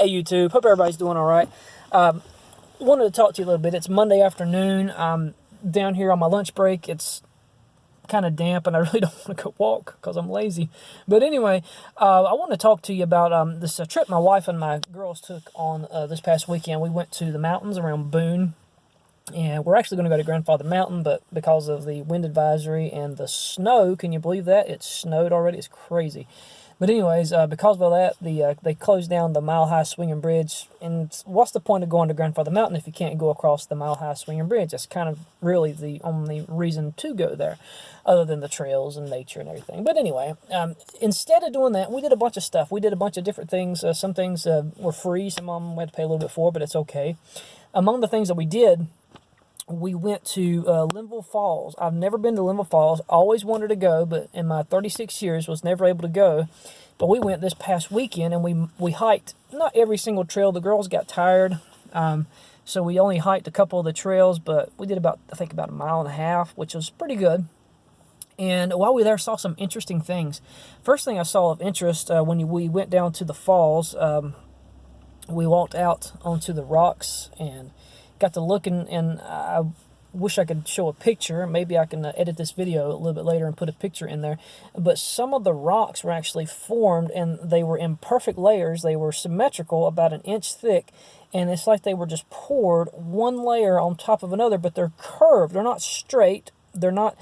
Hey YouTube, hope everybody's doing all right. Wanted to talk to you a little bit. It's Monday afternoon. I'm down here on my lunch break. It's kind of damp and I really don't want to go walk because I'm lazy. But anyway, I want to talk to you about this trip my wife and my girls took on this past weekend. We went to the mountains around Boone. And we're actually going to go to Grandfather Mountain, but because of the wind advisory and the snow, can you believe that? It snowed already. It's crazy. But anyways, because of that, they closed down the Mile High Swinging Bridge. And what's the point of going to Grandfather Mountain if you can't go across the Mile High Swinging Bridge? That's kind of really the only reason to go there, other than the trails and nature and everything. But anyway, instead of doing that, we did a bunch of stuff. We did a bunch of different things. Some things were free. Some of them we had to pay a little bit for, but it's okay. Among the things that we did, we went to Linville Falls. I've never been to Linville Falls. Always wanted to go, but in my 36 years was never able to go. But we went this past weekend, and we hiked not every single trail. The girls got tired, so we only hiked a couple of the trails, but we did about a mile and a half, which was pretty good. And while we were there, saw some interesting things. First thing I saw of interest when we went down to the falls, we walked out onto the rocks and got to look, and I wish I could show a picture. Maybe I can edit this video a little bit later and put a picture in there. But some of the rocks were actually formed, and they were in perfect layers. They were symmetrical, about an inch thick, and it's like they were just poured one layer on top of another, but they're curved. They're not straight. They're not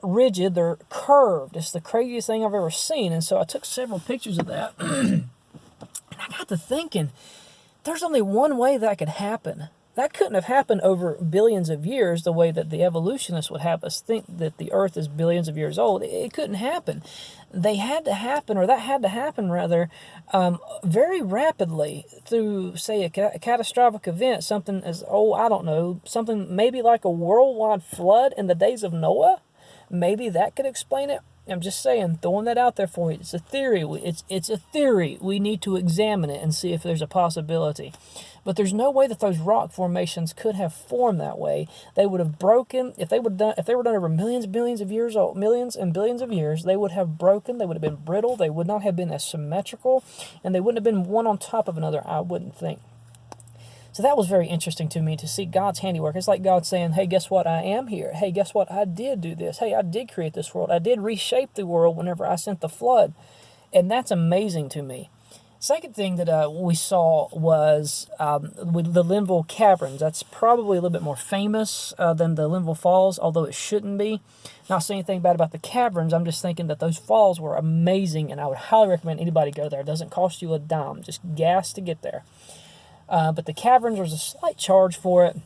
rigid. They're curved. It's the craziest thing I've ever seen. And so I took several pictures of that, and I got to thinking, there's only one way that could happen. That couldn't have happened over billions of years the way that the evolutionists would have us think that the Earth is billions of years old. It couldn't happen. That had to happen rather, very rapidly through, say, a catastrophic event, something as, I don't know, something maybe like a worldwide flood in the days of Noah. Maybe that could explain it. I'm just saying, throwing that out there for you. It's a theory. It's a theory. We need to examine it and see if there's a possibility. But there's no way that those rock formations could have formed that way. They would have broken if they were done over millions and billions of years. They would have broken. They would have been brittle. They would not have been as symmetrical, and they wouldn't have been one on top of another, I wouldn't think. So that was very interesting to me, to see God's handiwork. It's like God saying, hey, guess what? I am here. Hey, guess what? I did do this. Hey, I did create this world. I did reshape the world whenever I sent the flood. And that's amazing to me. Second thing that we saw was with the Linville Caverns. That's probably a little bit more famous than the Linville Falls, although it shouldn't be. Not saying anything bad about the caverns. I'm just thinking that those falls were amazing, and I would highly recommend anybody go there. It doesn't cost you a dime, just gas to get there. But the caverns, was a slight charge for it.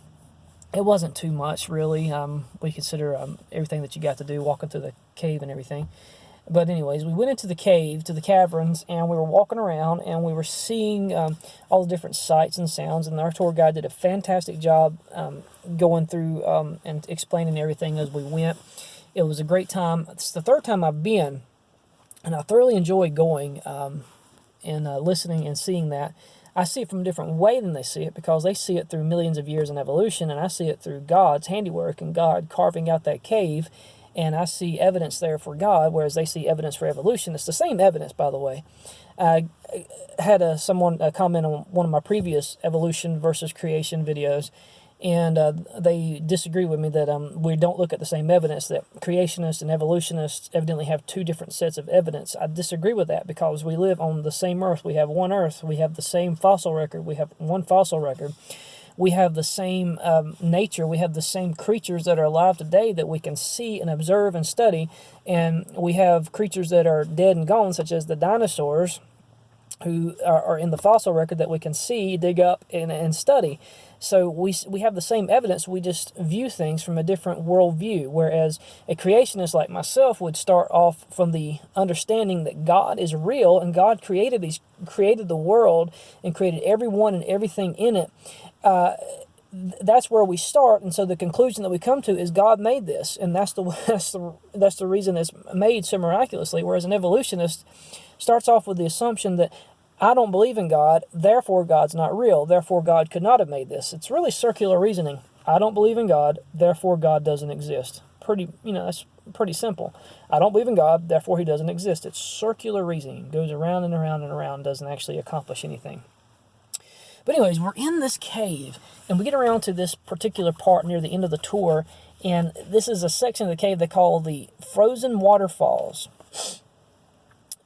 It wasn't too much, really. We consider everything that you got to do, walking through the cave and everything. But anyways, we went into the cave, to the caverns, and we were walking around, and we were seeing all the different sights and sounds, and our tour guide did a fantastic job going through and explaining everything as we went. It was a great time. It's the third time I've been, and I thoroughly enjoy going and listening and seeing that. I see it from a different way than they see it, because they see it through millions of years in evolution, and I see it through God's handiwork and God carving out that cave, and I see evidence there for God, whereas they see evidence for evolution. It's the same evidence, by the way. I had someone comment on one of my previous evolution versus creation videos, and they disagree with me that we don't look at the same evidence, that creationists and evolutionists evidently have two different sets of evidence. I disagree with that, because we live on the same earth. We have one earth. We have the same fossil record. We have one fossil record. We have the same nature. We have the same creatures that are alive today that we can see and observe and study. And we have creatures that are dead and gone, such as the dinosaurs, who are in the fossil record that we can see, dig up, and study. So we have the same evidence. We just view things from a different worldview, whereas a creationist like myself would start off from the understanding that God is real, and God created the world and created everyone and everything in it. That's where we start, and so the conclusion that we come to is God made this, and that's the reason it's made so miraculously. Whereas an evolutionist starts off with the assumption that I don't believe in God, therefore God's not real, therefore God could not have made this. It's really circular reasoning. I don't believe in God, therefore God doesn't exist. That's pretty simple. I don't believe in God, therefore he doesn't exist. It's circular reasoning. It goes around and around and around, doesn't actually accomplish anything. But anyways, we're in this cave, and we get around to this particular part near the end of the tour, and this is a section of the cave they call the frozen waterfalls.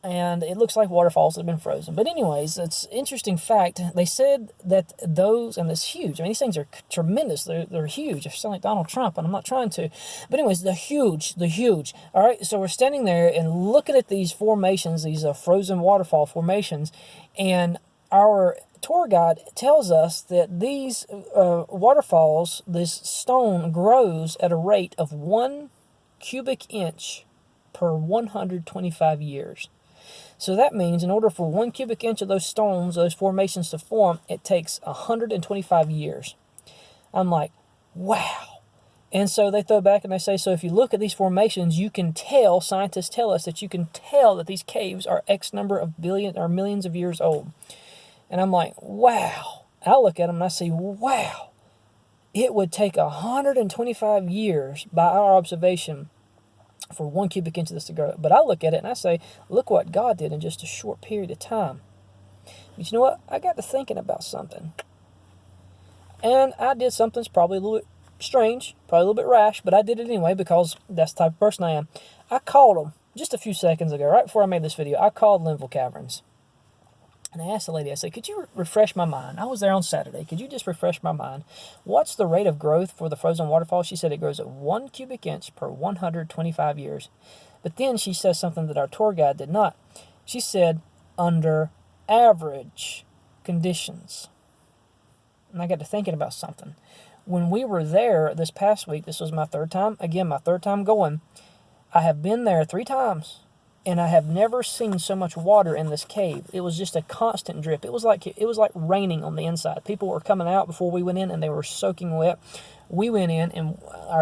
And it looks like waterfalls that have been frozen. But anyways, it's an interesting fact. They said that those, and it's huge. I mean, these things are tremendous. They're huge. I sound like Donald Trump, and I'm not trying to. But anyways, the huge. All right, so we're standing there and looking at these formations, these frozen waterfall formations, and our tour guide tells us that these waterfalls, this stone grows at a rate of 1 cubic inch per 125 years. So that means in order for 1 cubic inch of those stones, those formations to form, it takes 125 years. I'm like, wow. And so they throw back and they say, so if you look at these formations, you can tell, scientists tell us that you can tell that these caves are X number of billion or millions of years old. And I'm like, wow. I look at them and I say, wow. It would take 125 years by our observation for 1 cubic inch of this to grow. But I look at it and I say, look what God did in just a short period of time. But you know what? I got to thinking about something. And I did something that's probably a little bit strange, probably a little bit rash, but I did it anyway because that's the type of person I am. I called them just a few seconds ago, right before I made this video. I called Linville Caverns. And I asked the lady, I said, could you refresh my mind? I was there on Saturday. Could you just refresh my mind? What's the rate of growth for the frozen waterfall? She said it grows at 1 cubic inch per 125 years. But then she says something that our tour guide did not. She said, under average conditions. And I got to thinking about something. When we were there this past week, this was my third time. Again, my third time going. I have been there 3 times. And I have never seen so much water in this cave. It was just a constant drip. It was like raining on the inside. People were coming out before we went in, and they were soaking wet. We went in, and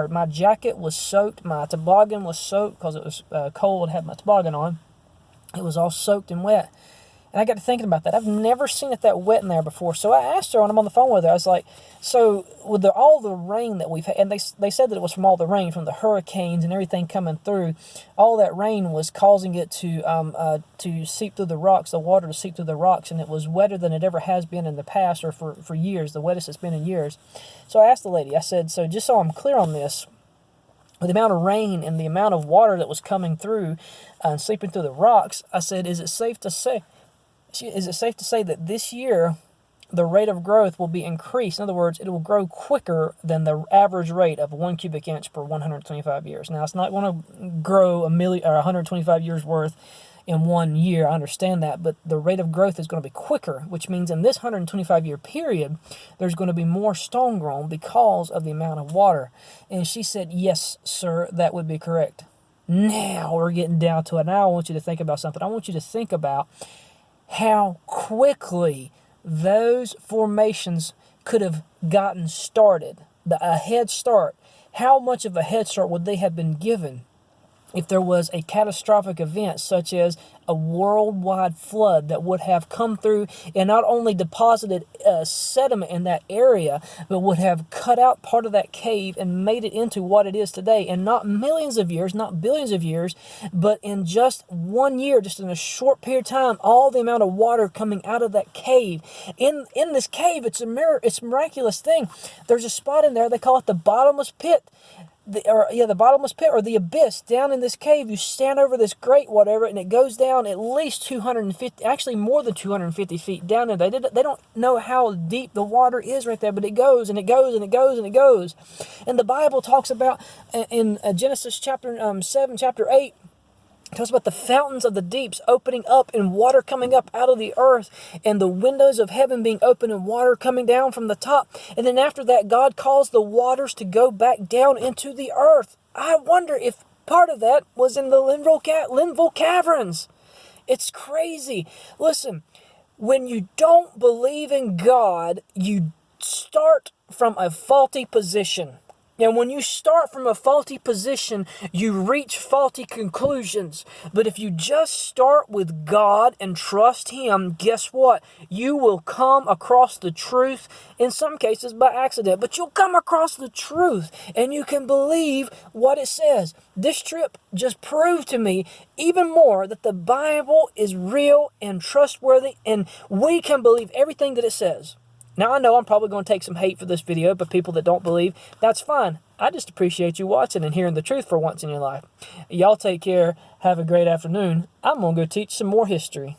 my jacket was soaked. My toboggan was soaked because it was cold. I had my toboggan on. It was all soaked and wet. And I got to thinking about that. I've never seen it that wet in there before. So I asked her when I'm on the phone with her, I was like, so with all the rain that we've had, and they said that it was from all the rain, from the hurricanes and everything coming through, all that rain was causing it to seep through the rocks, the water to seep through the rocks, and it was wetter than it ever has been in the past or for years, the wettest it's been in years. So I asked the lady, I said, so just so I'm clear on this, with the amount of rain and the amount of water that was coming through and seeping through the rocks, I said, is it safe to say that this year the rate of growth will be increased? In other words, it will grow quicker than the average rate of 1 cubic inch per 125 years. Now, it's not going to grow 125 years worth in 1 year. I understand that, but the rate of growth is going to be quicker, which means in this 125-year period, there's going to be more stone grown because of the amount of water. And she said, yes, sir, that would be correct. Now we're getting down to it. Now I want you to think about something. I want you to think about how quickly those formations could have gotten started, a head start. How much of a head start would they have been given if there was a catastrophic event such as a worldwide flood that would have come through and not only deposited sediment in that area, but would have cut out part of that cave and made it into what it is today. And not millions of years, not billions of years, but in just 1 year, just in a short period of time, all the amount of water coming out of that cave. In this cave, it's a miraculous thing. There's a spot in there, they call it the bottomless pit. The bottomless pit or the abyss down in this cave. You stand over this grate, whatever, and it goes down at least 250, actually more than 250 feet down in there. They don't know how deep the water is right there, but it goes and it goes and it goes and it goes. And the Bible talks about in Genesis chapter 7, chapter 8, it talks about the fountains of the deeps opening up and water coming up out of the earth and the windows of heaven being open and water coming down from the top. And then after that, God caused the waters to go back down into the earth. I wonder if part of that was in the Linville Caverns. It's crazy. Listen, when you don't believe in God, you start from a faulty position. And when you start from a faulty position, you reach faulty conclusions. But if you just start with God and trust Him, guess what? You will come across the truth, in some cases by accident, but you'll come across the truth and you can believe what it says. This trip just proved to me even more that the Bible is real and trustworthy, and we can believe everything that it says. Now, I know I'm probably going to take some hate for this video, but people that don't believe, that's fine. I just appreciate you watching and hearing the truth for once in your life. Y'all take care. Have a great afternoon. I'm going to go teach some more history.